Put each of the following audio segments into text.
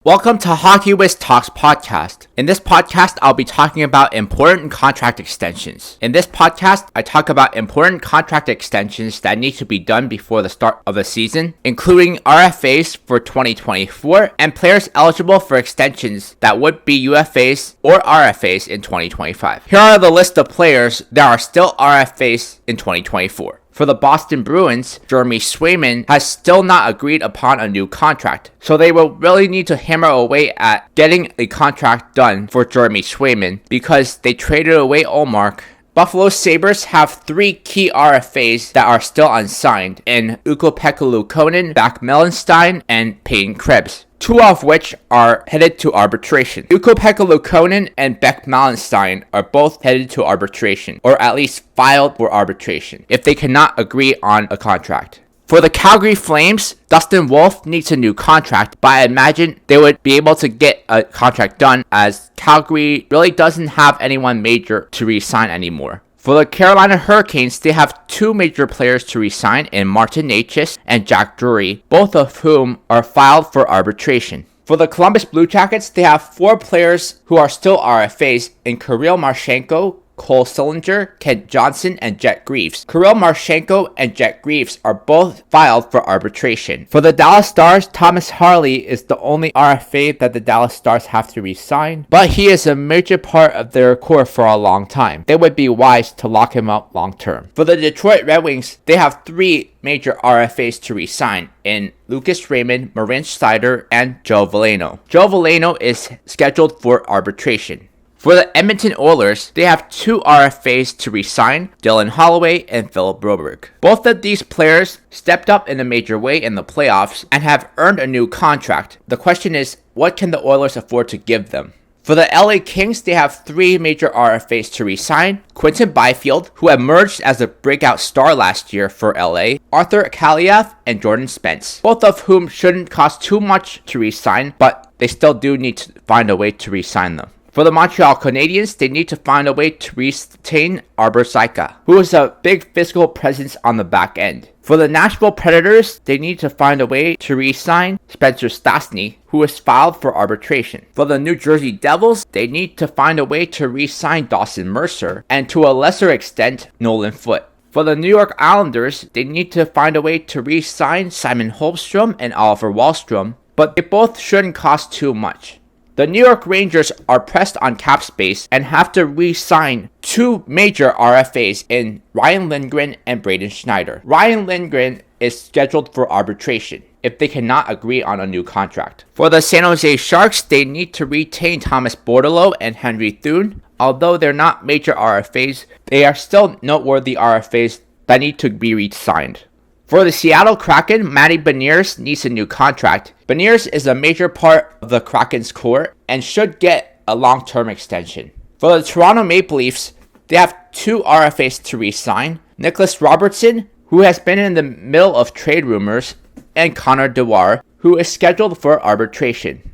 Welcome to Hockey Wiz Talks podcast. In this podcast, I'll be talking about important contract extensions. In this podcast, I talk about important contract extensions that need to be done before the start of the season, including RFAs for 2024 and players eligible for extensions that would be UFAs or RFAs in 2025. Here are the list of players that are still RFAs in 2024. For the Boston Bruins, Jeremy Swayman has still not agreed upon a new contract, so they will really need to hammer away at getting a contract done for Jeremy Swayman because they traded away Ullmark. Buffalo Sabres have three key RFAs that are still unsigned in Ukko-Pekka Luukkonen, Back Melenstein, and Peyton Krebs, two of which are headed to arbitration. Ukko-Pekka Luukkonen and Beck Malenstein are both headed to arbitration, or at least filed for arbitration, if they cannot agree on a contract. For the Calgary Flames, Dustin Wolf needs a new contract, but I imagine they would be able to get a contract done as Calgary really doesn't have anyone major to re-sign anymore. For the Carolina Hurricanes, they have two major players to re-sign in Martin Necas and Jack Drury, both of whom are filed for arbitration. For the Columbus Blue Jackets, they have four players who are still RFAs in Kirill Marchenko, Cole Sillinger, Kent Johnson, and Jet Greaves. Kirill Marchenko and Jet Greaves are both filed for arbitration. For the Dallas Stars, Thomas Harley is the only RFA that the Dallas Stars have to re-sign, but he is a major part of their core for a long time. They would be wise to lock him up long term. For the Detroit Red Wings, they have three major RFAs to re-sign in Lucas Raymond, Marin Seider, and Joe Veleno. Joe Veleno is scheduled for arbitration. For the Edmonton Oilers, they have two RFAs to re-sign, Dylan Holloway and Philip Broberg. Both of these players stepped up in a major way in the playoffs and have earned a new contract. The question is, what can the Oilers afford to give them? For the LA Kings, they have three major RFAs to re-sign, Quinton Byfield, who emerged as a breakout star last year for LA, Arthur Kaliev, and Jordan Spence, both of whom shouldn't cost too much to re-sign, but they still do need to find a way to re-sign them. For the Montreal Canadiens, they need to find a way to retain Arbor Saika, who is a big physical presence on the back end. For the Nashville Predators, they need to find a way to re-sign Spencer Stastny, who is filed for arbitration. For the New Jersey Devils, they need to find a way to re-sign Dawson Mercer, and to a lesser extent, Nolan Foote. For the New York Islanders, they need to find a way to re-sign Simon Holmstrom and Oliver Wahlstrom, but they both shouldn't cost too much. The New York Rangers are pressed on cap space and have to re-sign two major RFAs in Ryan Lindgren and Braden Schneider. Ryan Lindgren is scheduled for arbitration if they cannot agree on a new contract. For the San Jose Sharks, they need to retain Thomas Bordeleau and Henry Thune. Although they're not major RFAs, they are still noteworthy RFAs that need to be re-signed. For the Seattle Kraken, Matty Beniers needs a new contract. Beniers is a major part of the Kraken's core and should get a long-term extension. For the Toronto Maple Leafs, they have two RFAs to re-sign, Nicholas Robertson, who has been in the middle of trade rumors, and Connor Dewar, who is scheduled for arbitration.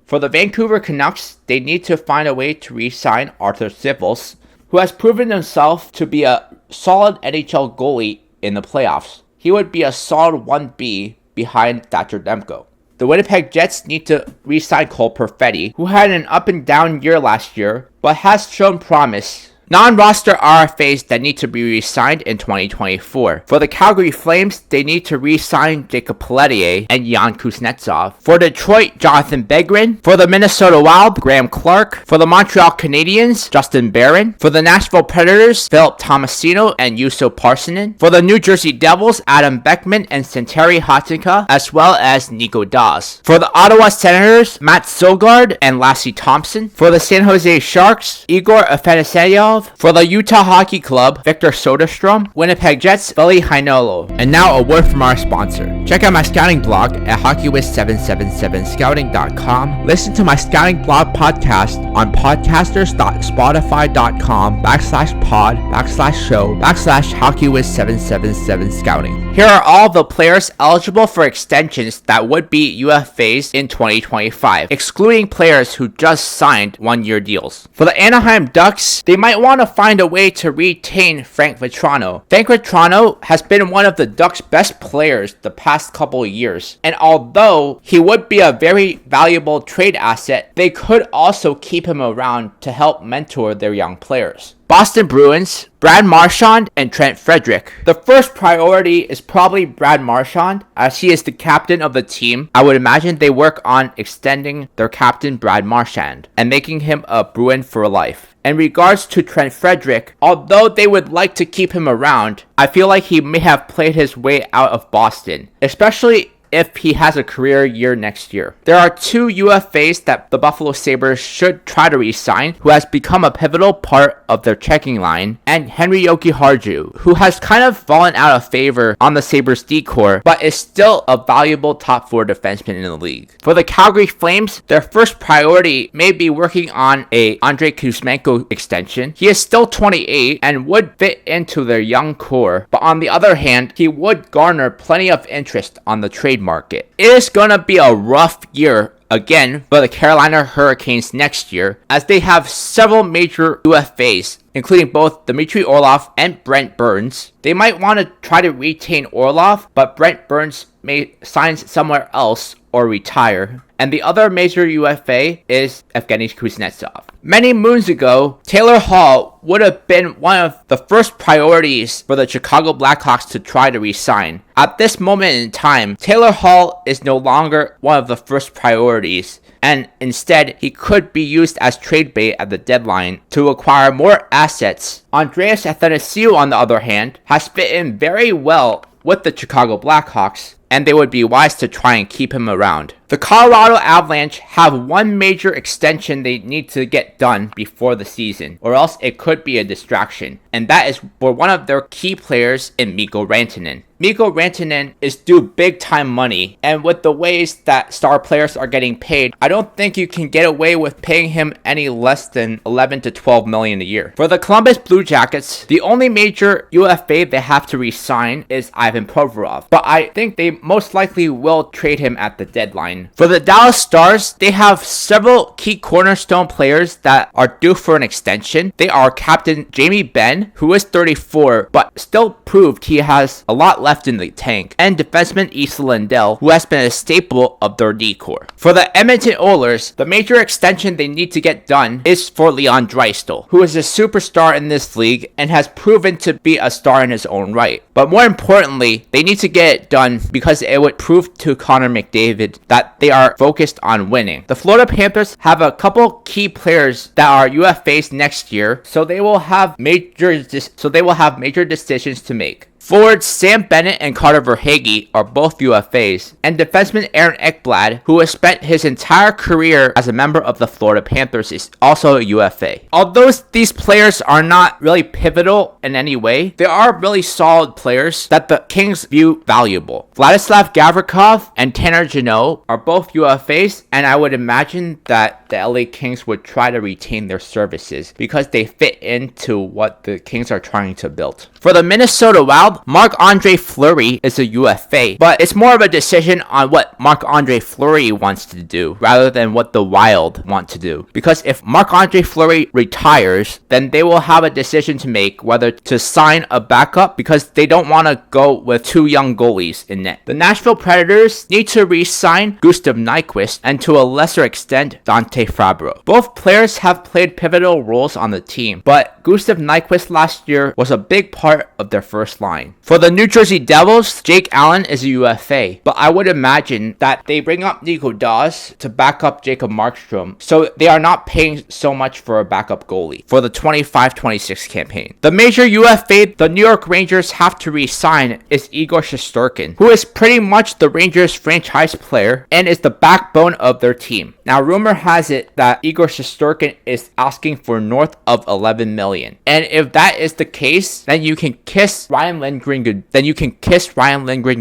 For the Vancouver Canucks, they need to find a way to re-sign Arthur Sivils, who has proven himself to be a solid NHL goalie in the playoffs. He would be a solid 1B behind Thatcher Demko. The Winnipeg Jets need to re-sign Cole Perfetti, who had an up and down year last year, but has shown promise. Non-roster RFAs that need to be re-signed in 2024. For the Calgary Flames, they need to re-sign Jacob Pelletier and Jan Kuznetsov. For Detroit, Jonathan Begrin. For the Minnesota Wild, Graham Clark. For the Montreal Canadiens, Justin Barron. For the Nashville Predators, Philip Tomasino and Juuso Parssinen. For the New Jersey Devils, Adam Beckman and Santeri Hatakka, as well as Nico Dawes. For the Ottawa Senators, Matt Sogard and Lassie Thompson. For the San Jose Sharks, Igor Afanaseyev. For the Utah Hockey Club, Victor Soderstrom. Winnipeg Jets, Veli Hainolo. And now a word from our sponsor. Check out my scouting blog at hockeywiz777scouting.com. Listen to my scouting blog podcast on podcasters.spotify.com/pod/show/hockeywiz777scouting. Here are all the players eligible for extensions that would be UFAs in 2025, excluding players who just signed one-year deals. For the Anaheim Ducks, they might want to find a way to retain Frank Vatrano. Frank Vatrano has been one of the Ducks' best players the past couple of years, and although he would be a very valuable trade asset, they could also keep him around to help mentor their young players. Boston Bruins, Brad Marchand, and Trent Frederic. The first priority is probably Brad Marchand, as he is the captain of the team. I would imagine they work on extending their captain Brad Marchand and making him a Bruin for life. In regards to Trent Frederic, although they would like to keep him around, I feel like he may have played his way out of Boston, especially if he has a career year next year. There are two UFAs that the Buffalo Sabres should try to re-sign, who has become a pivotal part of their checking line, and Henry Jokiharju, who has kind of fallen out of favor on the Sabres D-core, but is still a valuable top 4 defenseman in the league. For the Calgary Flames, their first priority may be working on a Andrei Kuzmenko extension. He is still 28 and would fit into their young core, but on the other hand, he would garner plenty of interest on the trade market. It is gonna be a rough year again for the Carolina Hurricanes next year, as they have several major UFAs, including both Dmitry Orlov and Brent Burns. They might want to try to retain Orlov, but Brent Burns may sign somewhere else or retire. And the other major UFA is Evgeny Kuznetsov. Many moons ago, Taylor Hall would have been one of the first priorities for the Chicago Blackhawks to try to re-sign. At this moment in time, Taylor Hall is no longer one of the first priorities, and instead, he could be used as trade bait at the deadline to acquire more assets. Andreas Athanasiou, on the other hand, has fit in very well with the Chicago Blackhawks, and they would be wise to try and keep him around. The Colorado Avalanche have one major extension they need to get done before the season, or else it could be a distraction, and that is for one of their key players in Mikko Rantanen. Mikko Rantanen is due big time money, and with the ways that star players are getting paid, I don't think you can get away with paying him any less than 11 to 12 million a year. For the Columbus Blue Jackets, the only major UFA they have to re-sign is Ivan Provorov, but I think they most likely will trade him at the deadline. For the Dallas Stars, they have several key cornerstone players that are due for an extension. They are captain Jamie Benn, who is 34, but still proved he has a lot left in the tank, and defenseman Issa Lindell, who has been a staple of their D-core. For the Edmonton Oilers, the major extension they need to get done is for Leon Draisaitl, who is a superstar in this league and has proven to be a star in his own right. But more importantly, they need to get it done because it would prove to Connor McDavid that they are focused on winning. The Florida Panthers have a couple key players that are UFAs next year, so they will have major decisions to make. Forwards Sam Bennett and Carter Verhaeghe are both UFAs, and defenseman Aaron Ekblad, who has spent his entire career as a member of the Florida Panthers, is also a UFA. Although these players are not really pivotal in any way, they are really solid players that the Kings view valuable. Vladislav Gavrikov and Tanner Jeannot are both UFAs, and I would imagine that the LA Kings would try to retain their services because they fit into what the Kings are trying to build. For the Minnesota Wild, Marc-Andre Fleury is a UFA, but it's more of a decision on what Marc-Andre Fleury wants to do rather than what the Wild want to do. Because if Marc-Andre Fleury retires, then they will have a decision to make whether to sign a backup because they don't want to go with two young goalies in net. The Nashville Predators need to re-sign Gustav Nyquist and to a lesser extent Dante Fabro. Both players have played pivotal roles on the team, but Gustav Nyquist last year was a big part of their first line. For the New Jersey Devils, Jake Allen is a UFA, but I would imagine that they bring up Nico Daws to back up Jacob Markstrom, so they are not paying so much for a backup goalie for the 25-26 campaign. The major UFA the New York Rangers have to re-sign is Igor Shesterkin, who is pretty much the Rangers franchise player and is the backbone of their team. Now, rumor has it that Igor Shesterkin is asking for north of 11 million, and if that is the case, then you can kiss Ryan Lindgren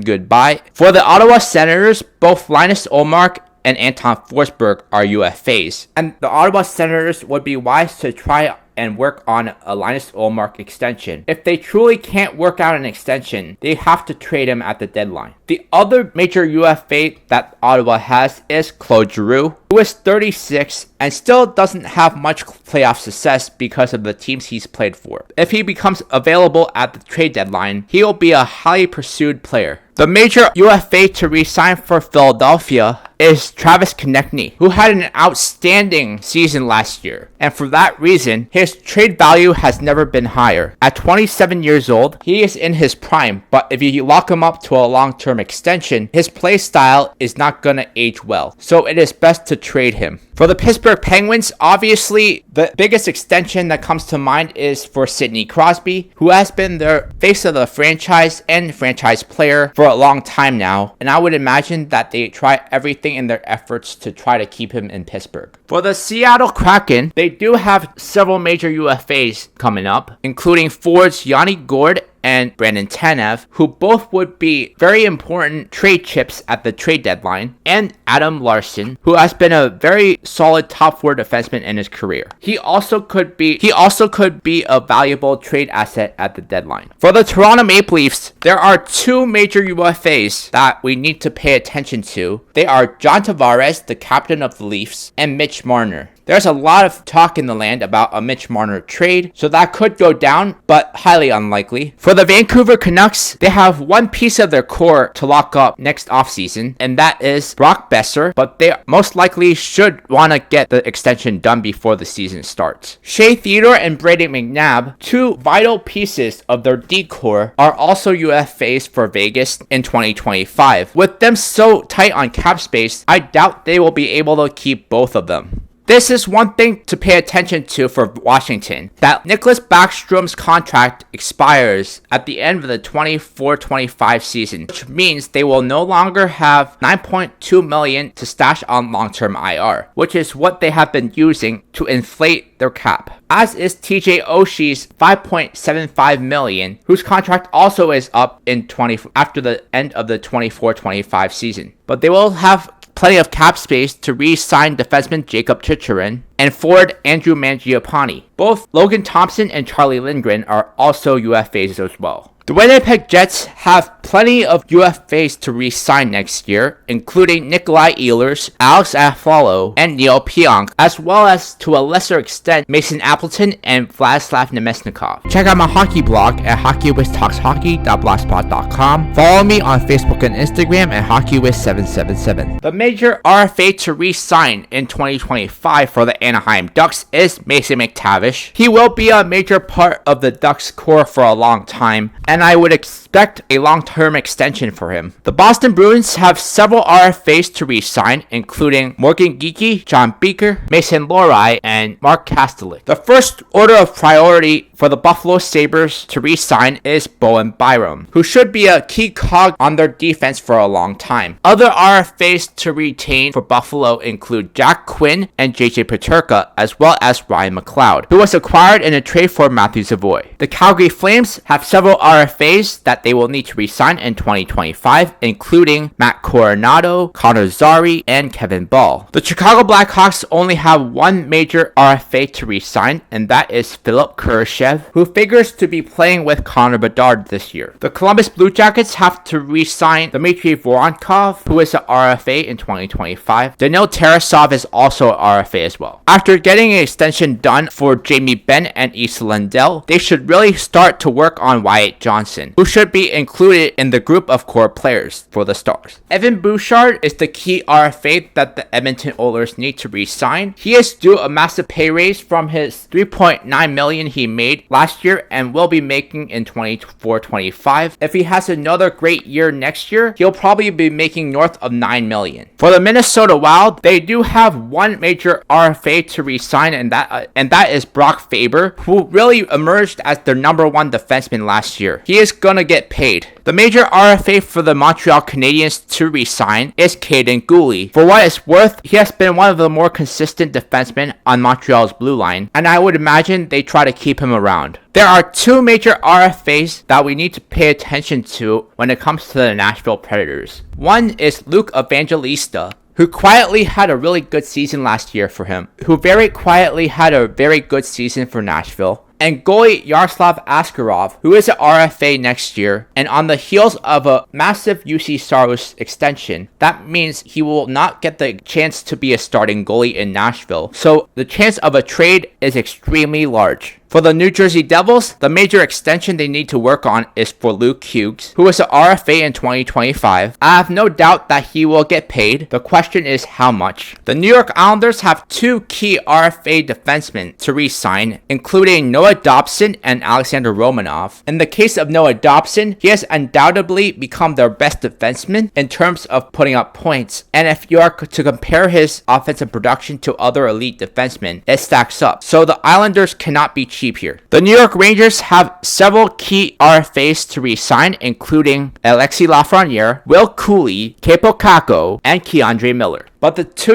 goodbye. For the Ottawa Senators, both Linus Ullmark and Anton Forsberg are UFAs, and the Ottawa Senators would be wise to try and work on a Linus Ullmark extension. If they truly can't work out an extension, they have to trade him at the deadline. The other major UFA that Ottawa has is Claude Giroux, who is 36 and still doesn't have much playoff success because of the teams he's played for. If he becomes available at the trade deadline, he will be a highly pursued player. The major UFA to re-sign for Philadelphia is Travis Konechny, who had an outstanding season last year, and for that reason, his trade value has never been higher. At 27 years old, he is in his prime, but if you lock him up to a long-term extension, his play style is not going to age well, so it is best to trade him. For the Pittsburgh Penguins, obviously, the biggest extension that comes to mind is for Sidney Crosby, who has been the face of the franchise and franchise player for a long time now, and I would imagine that they try everything in their efforts to try to keep him in Pittsburgh. For the Seattle Kraken, they do have several major UFAs coming up, including forwards Yanni Gourde and Brandon Tanev, who both would be very important trade chips at the trade deadline, and Adam Larson, who has been a very solid top four defenseman in his career. He also could be a valuable trade asset at the deadline. For the Toronto Maple Leafs, there are two major UFAs that we need to pay attention to. They are John Tavares, the captain of the Leafs, and Mitch Marner. There's a lot of talk in the land about a Mitch Marner trade, so that could go down, but highly unlikely. For the Vancouver Canucks, they have one piece of their core to lock up next offseason, and that is Brock Besser, but they most likely should want to get the extension done before the season starts. Shea Theodore and Brady McNabb, two vital pieces of their D core, are also UFAs for Vegas in 2025. With them so tight on cap space, I doubt they will be able to keep both of them. This is one thing to pay attention to for Washington, that Nicholas Backstrom's contract expires at the end of the 24-25 season, which means they will no longer have $9.2 million to stash on long-term IR, which is what they have been using to inflate their cap. As is TJ Oshie's $5.75 million, whose contract also is up in after the end of the 24-25 season. But they will have plenty of cap space to re-sign defenseman Jacob Chicharin and forward Andrew Mangiapane. Both Logan Thompson and Charlie Lindgren are also UFAs as well. The Winnipeg Jets have plenty of UFAs to re-sign next year, including Nikolai Ehlers, Alex Aflalo, and Neil Pionk, as well as, to a lesser extent, Mason Appleton and Vladislav Nemesnikov. Check out my hockey blog at hockeywiztalkshockey.blogspot.com. Follow me on Facebook and Instagram at hockeywiz777. The major RFA to re-sign in 2025 for the Anaheim Ducks is Mason McTavish. He will be a major part of the Ducks core for a long time, and I would expect a long-term extension for him. The Boston Bruins have several RFAs to re-sign, including Morgan Geekie, John Beaker, Mason Lohrei, and Mark Kastelik. The first order of priority for the Buffalo Sabres to re-sign is Bowen Byram, who should be a key cog on their defense for a long time. Other RFAs to retain for Buffalo include Jack Quinn and JJ Peterka, as well as Ryan McLeod, who was acquired in a trade for Matthew Savoy. The Calgary Flames have several RFAs that they will need to re-sign in 2025, including Matt Coronado, Connor Zary, and Kevin Ball. The Chicago Blackhawks only have one major RFA to re-sign, and that is Philip Kurashev, who figures to be playing with Connor Bedard this year. The Columbus Blue Jackets have to re-sign Dmitry Voronkov, who is an RFA in 2025. Daniil Tarasov is also an RFA as well. After getting an extension done for Jamie Benn and Issa Lindell, they should really start to work on Wyatt Johnson, who should be included in the group of core players for the Stars. Evan Bouchard is the key RFA that the Edmonton Oilers need to re-sign. He is due a massive pay raise from his $3.9 million he made last year and will be making in 24-25. If he has another great year next year, he'll probably be making north of $9 million. For the Minnesota Wild, they do have one major RFA to re-sign, and that is Brock Faber, who really emerged as their number one defenseman last year. He is gonna get paid. The major RFA for the Montreal Canadiens to re-sign is Caden Gooley. For what it's worth, he has been one of the more consistent defensemen on Montreal's blue line, and I would imagine they try to keep him around. There are two major RFAs that we need to pay attention to when it comes to the Nashville Predators. One is Luke Evangelista, who quietly had a really good season last year for him, who very quietly had a very good season for Nashville, and goalie Yaroslav Askarov, who is an RFA next year, and on the heels of a massive UC Saros extension, that means he will not get the chance to be a starting goalie in Nashville, so the chance of a trade is extremely large. For the New Jersey Devils, the major extension they need to work on is for Luke Hughes, who is an RFA in 2025. I have no doubt that he will get paid. The question is how much. The New York Islanders have two key RFA defensemen to re-sign, including Noah Dobson and Alexander Romanov. In the case of Noah Dobson, he has undoubtedly become their best defenseman in terms of putting up points. And if you are to compare his offensive production to other elite defensemen, it stacks up. So the Islanders cannot be cheap here. The New York Rangers have several key RFAs to re-sign, including Alexis Lafreniere, Will Cooley, Kaapo Kakko, and Keandre Miller. But the two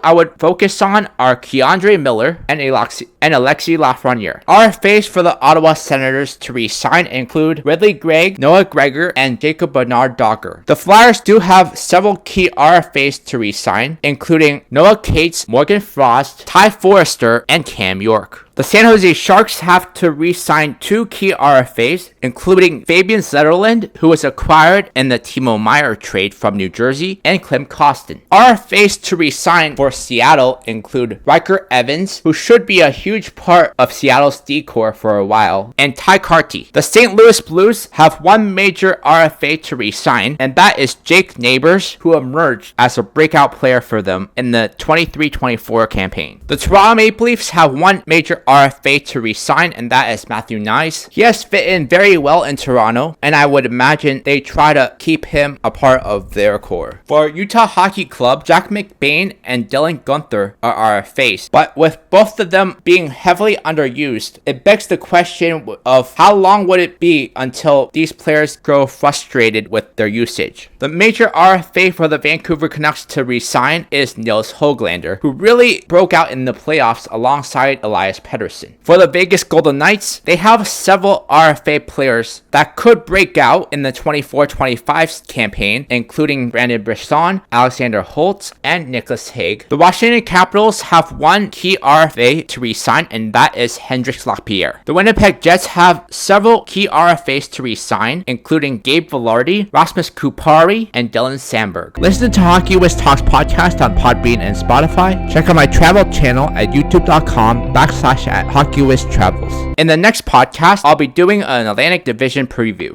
I would focus on are Keandre Miller and Alexis Lafreniere. RFAs for the Ottawa Senators to re-sign include Ridley Gregg, Noah Gregor, and Jacob Bernard-Docker. The Flyers do have several key RFAs to re-sign, including Noah Cates, Morgan Frost, Ty Forrester, and Cam York. The San Jose Sharks have to re-sign two key RFAs, including Fabian Zetterlund, who was acquired in the Timo Meier trade from New Jersey, and Klim Kostin. RFAs to re-sign for Seattle include Riker Evans, who should be a huge part of Seattle's decor for a while, and Ty Carty. The St. Louis Blues have one major RFA to re-sign, and that is Jake Neighbors, who emerged as a breakout player for them in the 23-24 campaign. The Toronto Maple Leafs have one major RFA to re-sign, and that is Matthew Knies. He has fit in very well in Toronto, and I would imagine they try to keep him a part of their core. For Utah Hockey Club, Jack McBain and Dylan Guenther are RFAs, but with both of them being heavily underused, it begs the question of how long would it be until these players grow frustrated with their usage. The major RFA for the Vancouver Canucks to re-sign is Nils Höglander, who really broke out in the playoffs alongside Elias Pettersson. For the Vegas Golden Knights, they have several RFA players that could break out in the 24-25 campaign, including Brandon Brisson, Alexander Holtz, and Nicholas Hague. The Washington Capitals have one key RFA to re-sign, and that is Hendrix Lapierre. The Winnipeg Jets have several key RFAs to re-sign, including Gabe Velarde, Rasmus Kupari, and Dylan Sandberg. Listen to Hockey Whiz Talks podcast on Podbean and Spotify. Check out my travel channel at youtube.com/HockeyWizTravels. In the next podcast, I'll be doing an Atlantic Division preview.